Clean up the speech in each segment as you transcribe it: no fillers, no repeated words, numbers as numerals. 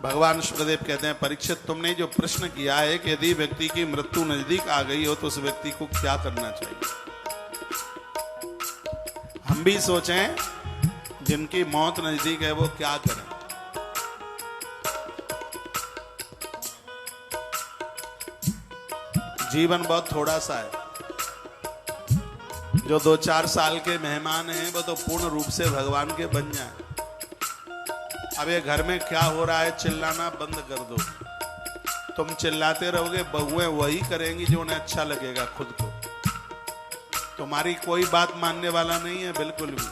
भगवान शुक्रदेव कहते हैं, परीक्षित तुमने जो प्रश्न किया है कि यदि व्यक्ति की मृत्यु नजदीक आ गई हो तो उस व्यक्ति को क्या करना चाहिए। हम भी सोचें जिनकी मौत नजदीक है वो क्या करें। जीवन बहुत थोड़ा सा है। जो 2-4 साल के मेहमान हैं वो तो पूर्ण रूप से भगवान के बन जाए। अब ये घर में क्या हो रहा है, चिल्लाना बंद कर दो। तुम चिल्लाते रहोगे, बहुएं वही करेंगी जो उन्हें अच्छा लगेगा खुद को। तुम्हारी कोई बात मानने वाला नहीं है बिल्कुल भी।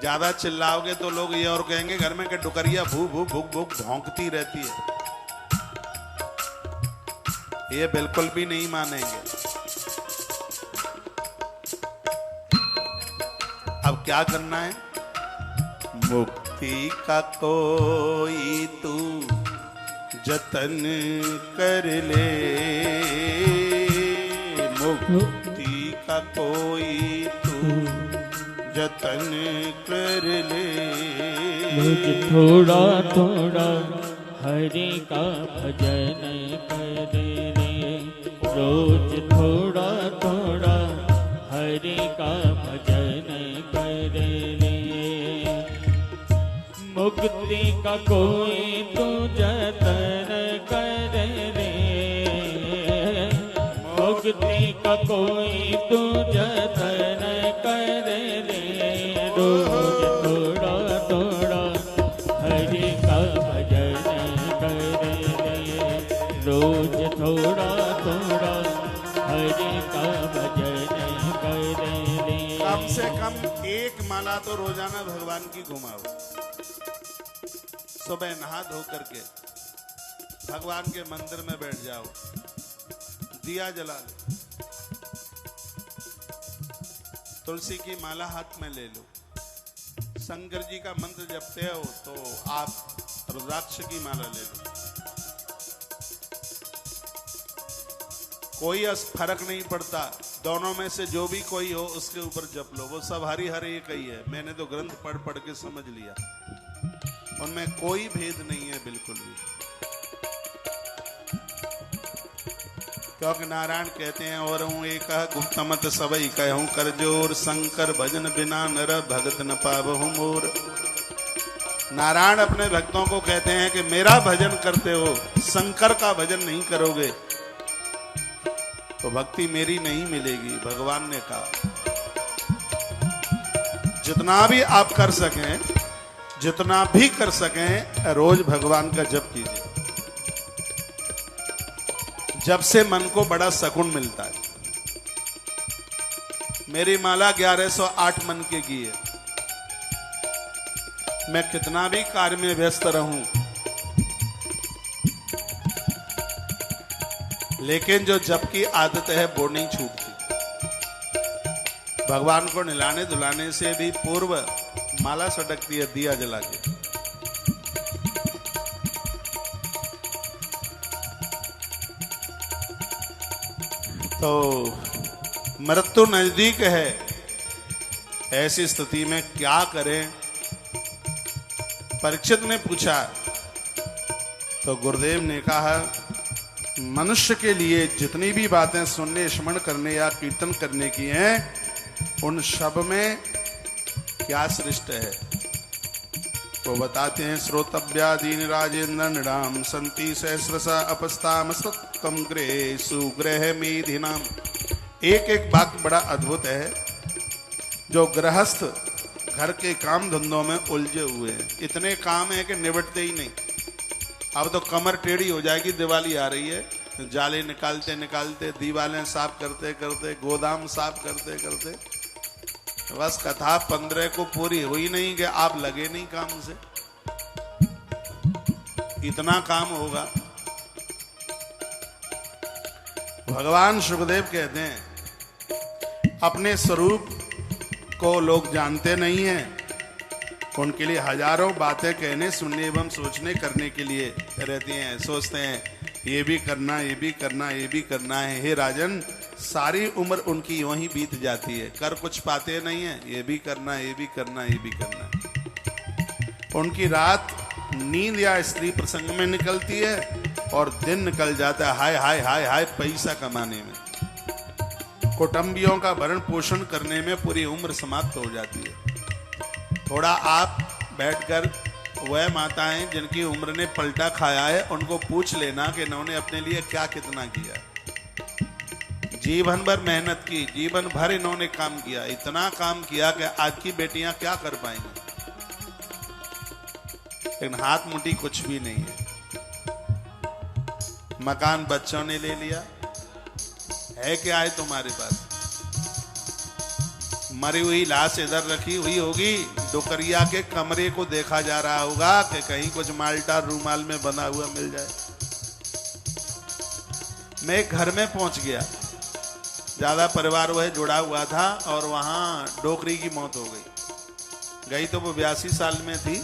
ज्यादा चिल्लाओगे तो लोग ये और कहेंगे घर में के डुकरिया भू भू भूक भूक भौंकती रहती है। ये बिल्कुल भी नहीं मानेंगे। अब क्या करना है, मुक्ति का कोई तू जतन कर ले, मुक्ति का कोई तू जतन कर ले। रोज थोड़ा थोड़ा हरि का भजन कर ले, रोज थोड़ा थोड़ा हरि का भजन कर ले। मुक्ति का कोई तो जतन कर ले, मुक्ति का कोई तो जतन कर ले। रोज थोड़ा थोड़ा हरि का भजन कर ले, रोज थोड़ा थोड़ा हरि का भजन कर ले। कम से कम एक माला तो रोजाना भगवान की घुमाओ। सुबह नहा धो करके भगवान के मंदिर में बैठ जाओ, दिया जला लो, तुलसी की माला हाथ में ले लो। शंकर जी का मंत्र जपते हो तो आप रुद्राक्ष की माला ले लो। कोई फर्क नहीं पड़ता, दोनों में से जो भी कोई हो उसके ऊपर जप लो। वो सब हरि हरि एक ही है। मैंने तो ग्रंथ पढ़ पढ़ के समझ लिया, उनमें कोई भेद नहीं है बिल्कुल भी। क्योंकि नारायण कहते हैं, और हूं एक गुप्तमत सबई कहूं कर जोर, शंकर भजन बिना नर भगत न पावहु मोर। नारायण अपने भक्तों को कहते हैं कि मेरा भजन करते हो, शंकर का भजन नहीं करोगे तो भक्ति मेरी नहीं मिलेगी। भगवान ने कहा जितना भी आप कर सकें, जितना भी कर सकें, रोज भगवान का जप कीजिए। जब से मन को बड़ा सुकून मिलता है। मेरी माला 1108 मन के की है। मैं कितना भी कार्य में व्यस्त रहूं, लेकिन जो जप की आदत है वो नहीं छूटती। भगवान को नहलाने धुलाने से भी पूर्व माला सटकती है दिया जला के। तो मृत्यु नजदीक है, ऐसी स्थिति में क्या करें, परीक्षित ने पूछा। तो गुरुदेव ने कहा, मनुष्य के लिए जितनी भी बातें सुनने, स्मरण करने या कीर्तन करने की हैं, उन सब में क्या श्रेष्ठ है वो बताते हैं। श्रोतव्यादीन राजेंद्र निराम संति सहस्रसा अपस्ताम सत्तम गृह सुग्रह मेधिनाम। एक एक बात बड़ा अद्भुत है। जो गृहस्थ घर के काम धंधों में उलझे हुए हैं, इतने काम है कि निबटते ही नहीं। अब तो कमर टेढ़ी हो जाएगी, दिवाली आ रही है, जाले निकालते निकालते, दीवालें साफ करते करते, गोदाम साफ करते करते, बस कथा 15 को पूरी हुई नहीं कि आप लगे नहीं काम से। इतना काम होगा। भगवान शुकदेव कहते हैं, अपने स्वरूप को लोग जानते नहीं हैं, उनके लिए हजारों बातें कहने, सुनने एवं सोचने करने के लिए रहती हैं। सोचते हैं ये भी करना, ये भी करना, ये भी करना है। हे राजन, सारी उम्र उनकी यूं ही बीत जाती है, कर कुछ पाते नहीं है। ये भी करना, ये भी करना, ये भी करना। उनकी रात नींद या स्त्री प्रसंग में निकलती है और दिन निकल जाता है हाय हाय हाय हाय पैसा कमाने में, कुटुंबियों का भरण पोषण करने में पूरी उम्र समाप्त हो जाती है। थोड़ा आप बैठकर वह माताएं जिनकी उम्र ने पलटा खाया है उनको पूछ लेना कि इन्होंने अपने लिए क्या कितना किया। जीवन भर मेहनत की, जीवन भर इन्होंने काम किया, इतना काम किया कि आज की बेटियां क्या कर पाएंगी, लेकिन हाथ मुट्ठी कुछ भी नहीं है। मकान बच्चों ने ले लिया, है क्या है तुम्हारे पास? मरी हुई लाश इधर रखी हुई होगी, डोकरिया के कमरे को देखा जा रहा होगा कि कहीं कुछ माल्टा रूमाल में बना हुआ मिल जाए। मैं एक घर में पहुंच गया, ज्यादा परिवार वह जुड़ा हुआ था और वहां डोकरी की मौत हो गई तो वो 82 साल में थी।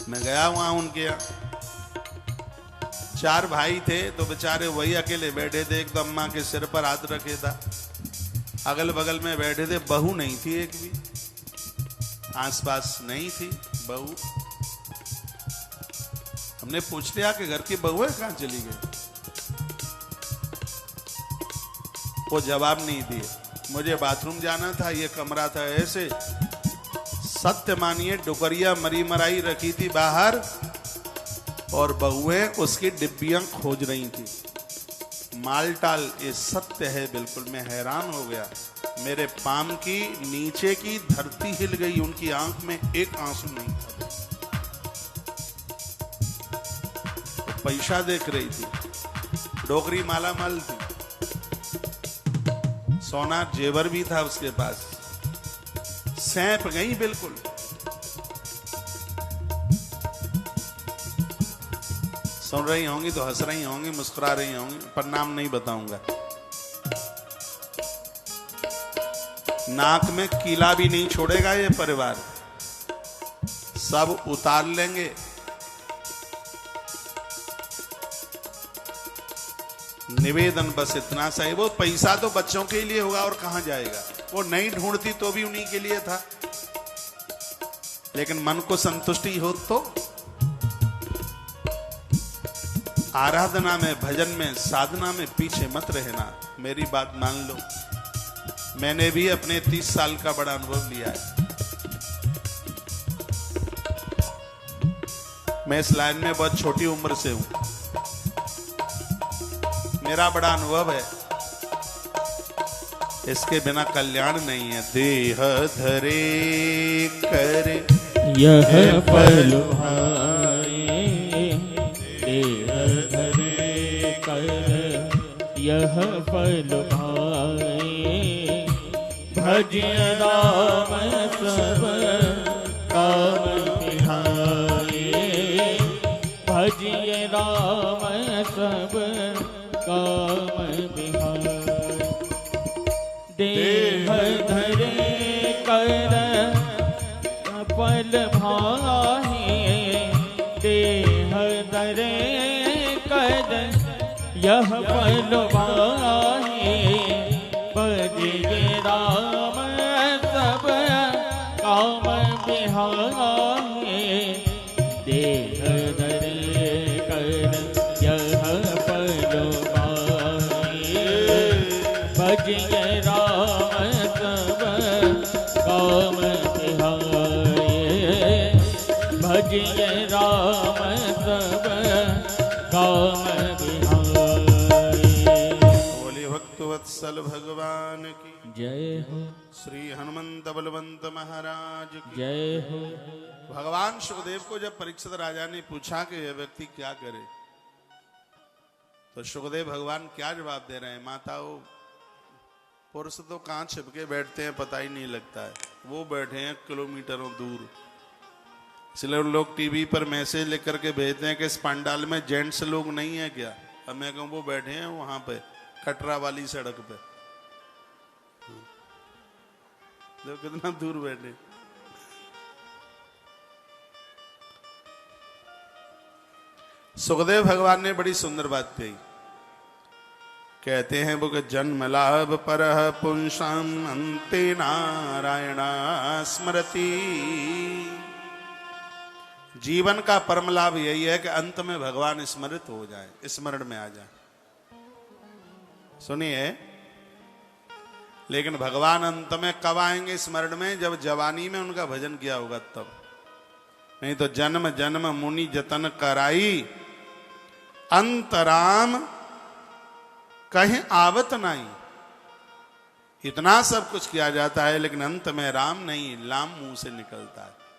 मैं गया वहां उनके यहाँ, 4 भाई थे तो बेचारे वही अकेले बैठे थे। एक तो अम्मा के सिर पर हाथ रखे था, अगल बगल में बैठे थे, बहू नहीं थी, एक भी आसपास नहीं थी बहू। हमने पूछ लिया कि घर की बहू है कहां चली गई, वो जवाब नहीं दिए। मुझे बाथरूम जाना था, ये कमरा था ऐसे, सत्य मानिए डुकरिया मरी मराई रखी थी बाहर और बहुएं उसकी डिब्बियां खोज रही थी। मालटाल, ये सत्य है बिल्कुल। मैं हैरान हो गया, मेरे पाम की नीचे की धरती हिल गई, उनकी आंख में एक आंसू नहीं था। तो पैसा देख रही थी, डोकरी माला माल थी, सोना जेवर भी था उसके पास, सैंप गई बिल्कुल। सुन रही होंगी तो हंस रही होंगी, मुस्कुरा रही होंगी, पर नाम नहीं बताऊंगा। नाक में कीला भी नहीं छोड़ेगा ये परिवार, सब उतार लेंगे। निवेदन बस इतना सा है, वो पैसा तो बच्चों के लिए होगा और कहां जाएगा, वो नहीं ढूंढती तो भी उन्हीं के लिए था, लेकिन मन को संतुष्टि हो तो। आराधना में, भजन में, साधना में पीछे मत रहना, मेरी बात मान लो। मैंने भी अपने 30 साल का बड़ा अनुभव लिया है। मैं इस लाइन में बहुत छोटी उम्र से हूं, मेरा बड़ा अनुभव है, इसके बिना कल्याण नहीं है। देह धरे कर यह फल भाई, देह धरे कर यह फल भाई, भजिय राम सब काम तिहाई, भजिय राम सब काम बिहार। देह धरे कर फल भाई, देह धरे कर यह फल भाई, भजिए राम सब काम बिहारी। देह धरे कर यह फल भाई, भजिए राम सब काम बिहारी, भजिए राम सब काम बिहारी। बोले भक्तवत्सल भगवान की जय हो, श्री हनुमंत बलवंत महाराज की जय हो। भगवान सुखदेव को जब परीक्षित राजा ने पूछा कि यह व्यक्ति क्या करे, तो सुखदेव भगवान क्या जवाब दे रहे हैं? माताओं, पुरुष तो कहाँ छिपके बैठते हैं पता ही नहीं लगता है, वो बैठे हैं किलोमीटरों दूर। इसलिए लोग टीवी पर मैसेज लिख करके भेजते हैं कि इस पंडाल में जेंट्स लोग नहीं है क्या? अब मैं कहूँ वो बैठे हैं वहां पे कटरा वाली सड़क पे, तो कितना दूर बैठे। सुखदेव भगवान ने बड़ी सुंदर बात कही, कहते हैं वो कि जन्म लाभ पर पुंसाम अंते नारायण स्मृति। जीवन का परम लाभ यही है कि अंत में भगवान स्मरित हो जाए, स्मरण में आ जाए। सुनिए, लेकिन भगवान अंत में कब आएंगे स्मरण में? जब जवानी में उनका भजन किया होगा तब। नहीं तो जन्म जन्म मुनि जतन कराई, अंतराम कहीं आवत नहीं। इतना सब कुछ किया जाता है लेकिन अंत में राम नहीं, लाम मुंह से निकलता है।